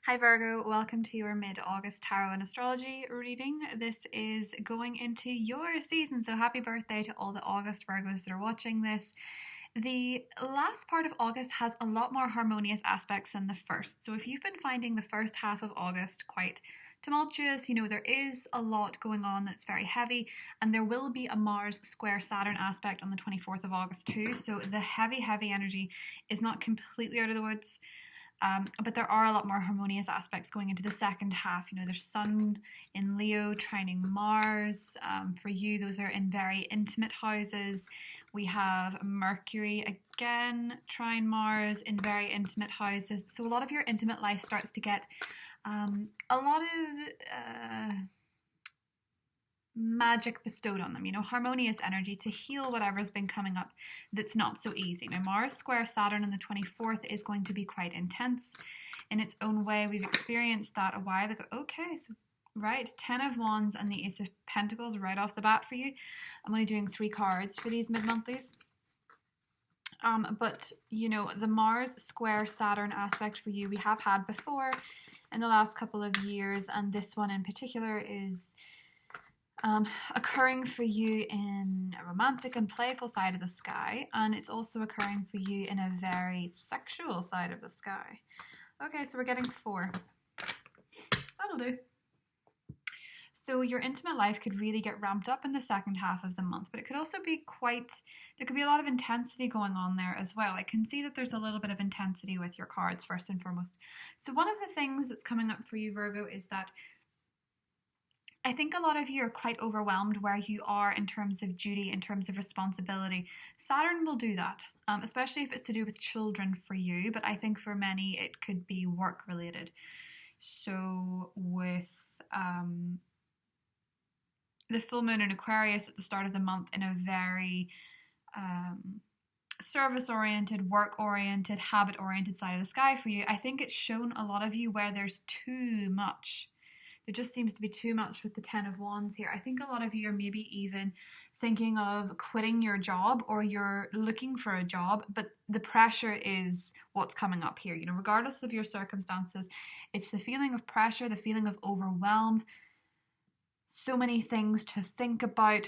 Hi Virgo, welcome to your mid-August tarot and astrology reading. This is going into your season, so happy birthday to all the August Virgos that are watching this. The last part of August has a lot more harmonious aspects than the first. So if you've been finding the first half of August quite tumultuous, there is a lot going on that's very heavy, and there will be a Mars square Saturn aspect on the 24th of August too. So the heavy energy is not completely out of the woods. But there are a lot more harmonious aspects going into the second half. There's Sun in Leo trining Mars. For you, those are in very intimate houses. We have Mercury again trine Mars in very intimate houses. So a lot of your intimate life starts to get a lot of magic bestowed on them, harmonious energy to heal whatever's been coming up that's not so easy. Now, Mars square Saturn on the 24th is going to be quite intense in its own way. We've experienced that a while ago. Okay, so right, 10 of Wands and the Ace of Pentacles right off the bat for you. I'm only doing 3 cards for these mid-monthlies. But, the Mars square Saturn aspect for you we have had before in the last couple of years, and this one in particular is occurring for you in a romantic and playful side of the sky, and it's also occurring for you in a very sexual side of the sky. Okay, so we're getting 4. That'll do. So your intimate life could really get ramped up in the second half of the month, but it could also be there could be a lot of intensity going on there as well. I can see that there's a little bit of intensity with your cards first and foremost. So one of the things that's coming up for you, Virgo, is that I think a lot of you are quite overwhelmed where you are in terms of duty, in terms of responsibility. Saturn will do that, especially if it's to do with children for you, but I think for many it could be work related. So with the full moon in Aquarius at the start of the month in a very service-oriented, work-oriented, habit-oriented side of the sky for you, I think it's shown a lot of you where there's too much. There just seems to be too much with the 10 of Wands here. I think a lot of you are maybe even thinking of quitting your job, or you're looking for a job, but the pressure is what's coming up here. Regardless of your circumstances, it's the feeling of pressure, the feeling of overwhelm, so many things to think about,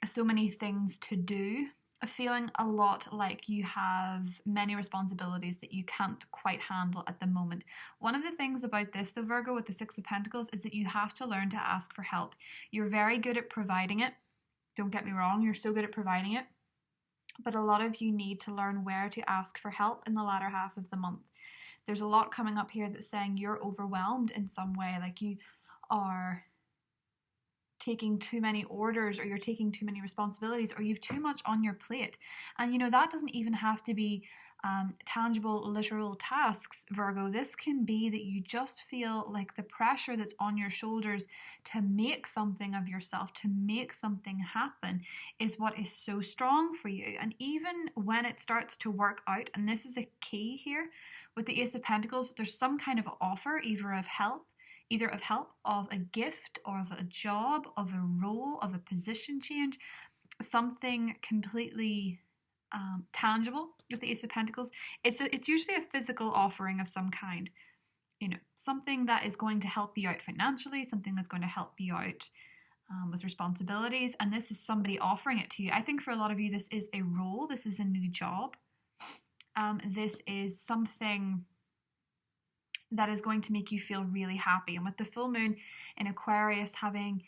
so many things to do. Feeling a lot like you have many responsibilities that you can't quite handle at the moment. One of the things about this, though, Virgo, with the 6 of Pentacles, is that you have to learn to ask for help. You're very good at providing it. Don't get me wrong, you're so good at providing it. But a lot of you need to learn where to ask for help in the latter half of the month. There's a lot coming up here that's saying you're overwhelmed in some way, like you are taking too many orders, or you're taking too many responsibilities, or you've too much on your plate. And that doesn't even have to be tangible, literal tasks, Virgo. This can be that you just feel like the pressure that's on your shoulders to make something of yourself, to make something happen, is what is so strong for you. And even when it starts to work out, and this is a key here with the Ace of Pentacles, there's some kind of offer, either of help, of a gift, or of a job, of a role, of a position change, something completely tangible with the Ace of Pentacles. It's usually a physical offering of some kind, something that is going to help you out financially, something that's going to help you out with responsibilities, and this is somebody offering it to you. I think for a lot of you, this is a role, this is a new job, this is something that is going to make you feel really happy. And with the full moon in Aquarius having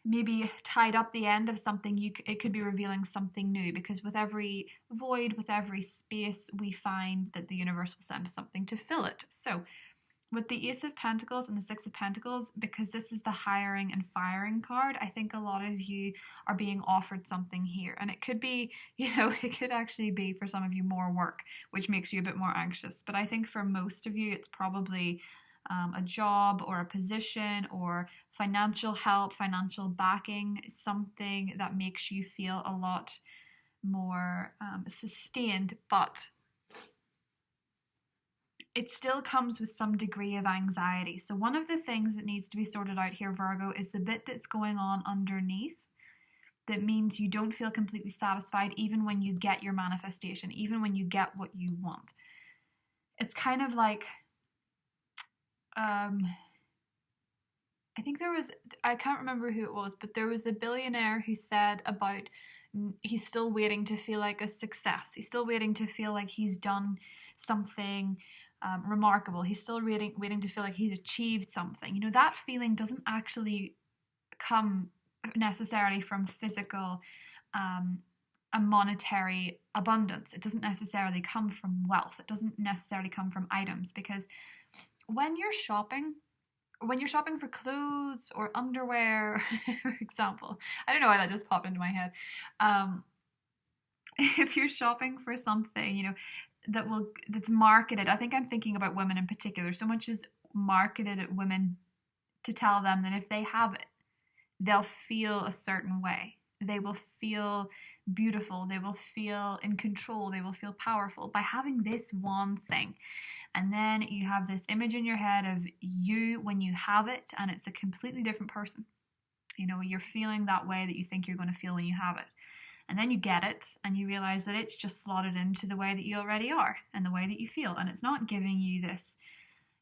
maybe tied up the end of something, it could be revealing something new, because with every void, with every space, we find that the universe will send something to fill it. So with the Ace of Pentacles and the 6 of Pentacles, because this is the hiring and firing card, I think a lot of you are being offered something here. And it could be, it could actually be for some of you more work, which makes you a bit more anxious. But I think for most of you, it's probably a job or a position or financial help, financial backing, something that makes you feel a lot more sustained, but it still comes with some degree of anxiety. So one of the things that needs to be sorted out here, Virgo, is the bit that's going on underneath that means you don't feel completely satisfied even when you get your manifestation, even when you get what you want. It's kind of like um, I think I can't remember who it was, but there was a billionaire who said about he's still waiting to feel like a success. He's still waiting to feel like he's done something remarkable. He's still waiting to feel like he's achieved something. You know, that feeling doesn't actually come necessarily from physical and monetary abundance. It doesn't necessarily come from wealth. It doesn't necessarily come from items, because when you're shopping, for clothes or underwear, for example, I don't know why that just popped into my head. If you're shopping for something, you know, that's marketed, I think I'm thinking about women in particular. So much is marketed at women to tell them that if they have it, they'll feel a certain way. They will feel beautiful. They will feel in control. They will feel powerful by having this one thing. And then you have this image in your head of you when you have it, and it's a completely different person. You know, you're feeling that way that you think you're going to feel when you have it. And then you get it and you realize that it's just slotted into the way that you already are and the way that you feel. And it's not giving you this,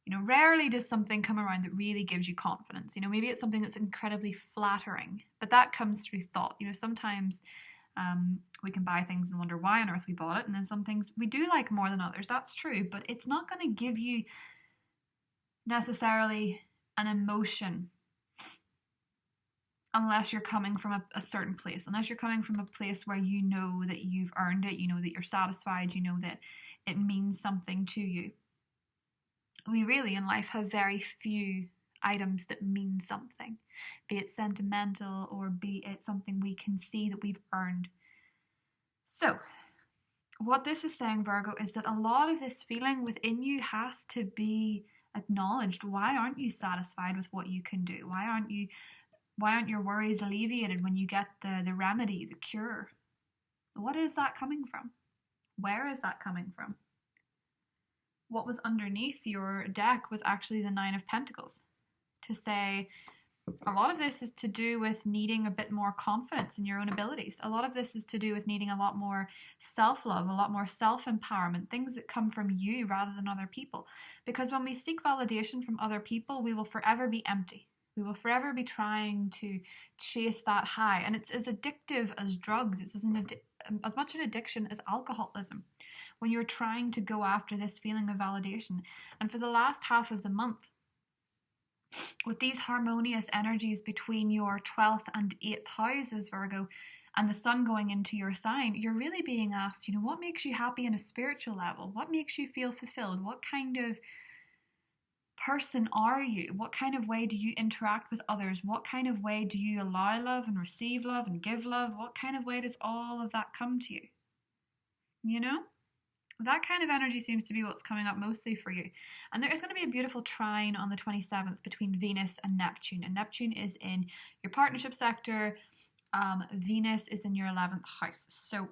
you know, rarely does something come around that really gives you confidence. You know, maybe it's something that's incredibly flattering, but that comes through thought. You know, sometimes we can buy things and wonder why on earth we bought it. And then some things we do like more than others. That's true, but it's not going to give you necessarily an emotion unless you're coming from a certain place, unless you're coming from a place where you know that you've earned it, you know that you're satisfied, you know that it means something to you. We really in life have very few items that mean something, be it sentimental or be it something we can see that we've earned. So, what this is saying, Virgo, is that a lot of this feeling within you has to be acknowledged. Why aren't you satisfied with what you can do? Why aren't your worries alleviated when you get the remedy, the cure? What is that coming from? Where is that coming from? What was underneath your deck was actually the Nine of Pentacles, to say a lot of this is to do with needing a bit more confidence in your own abilities. A lot of this is to do with needing a lot more self-love, a lot more self-empowerment, things that come from you rather than other people. Because when we seek validation from other people, we will forever be empty. We will forever be trying to chase that high. And it's as addictive as drugs. It's as much an addiction as alcoholism, when you're trying to go after this feeling of validation. And for the last half of the month, with these harmonious energies between your 12th and 8th houses, Virgo, and the sun going into your sign, you're really being asked, you know, what makes you happy on a spiritual level? What makes you feel fulfilled? What kind of person are you? What kind of way do you interact with others? What kind of way do you allow love and receive love and give love? What kind of way does all of that come to you? You know? That kind of energy seems to be what's coming up mostly for you. And there is going to be a beautiful trine on the 27th between Venus and Neptune. And Neptune is in your partnership sector. Venus is in your 11th house. So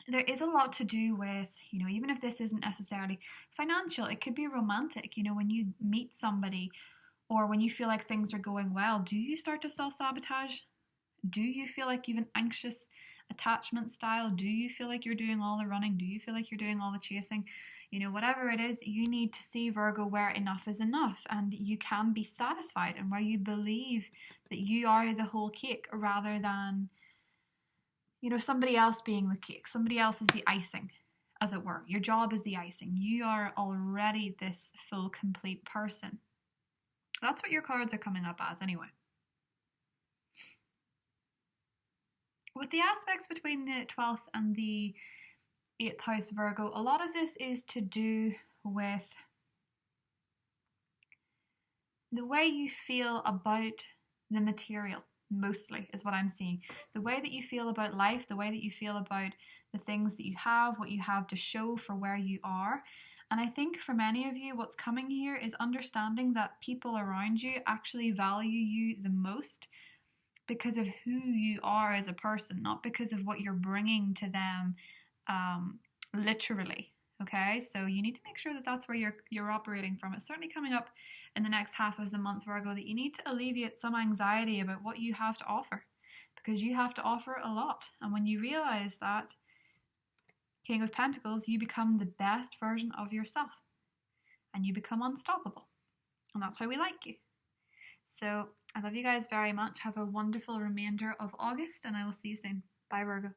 there is a lot to do with, you know, even if this isn't necessarily financial, it could be romantic. You know, when you meet somebody or when you feel like things are going well, do you start to self-sabotage? Do you feel like you have an anxious attachment style? Do you feel like you're doing all the running? Do you feel like you're doing all the chasing? You know, whatever it is, you need to see, Virgo, where enough is enough and you can be satisfied, and where you believe that you are the whole cake rather than, you know, somebody else being the cake. Somebody else is the icing, as it were. Your job is the icing. You are already this full, complete person. That's what your cards are coming up as anyway. With the aspects between the 12th and the 8th house, Virgo, a lot of this is to do with the way you feel about the material, mostly, is what I'm seeing. The way that you feel about life, the way that you feel about the things that you have, what you have to show for where you are. And I think for many of you, what's coming here is understanding that people around you actually value you the most because of who you are as a person, not because of what you're bringing to them literally. Okay, so you need to make sure that that's where you're operating from. It's certainly coming up in the next half of the month, Virgo, that you need to alleviate some anxiety about what you have to offer, because you have to offer a lot. And when you realize that, King of Pentacles, you become the best version of yourself and you become unstoppable. And that's how we like you. So I love you guys very much. Have a wonderful remainder of August, and I will see you soon. Bye, Virgo.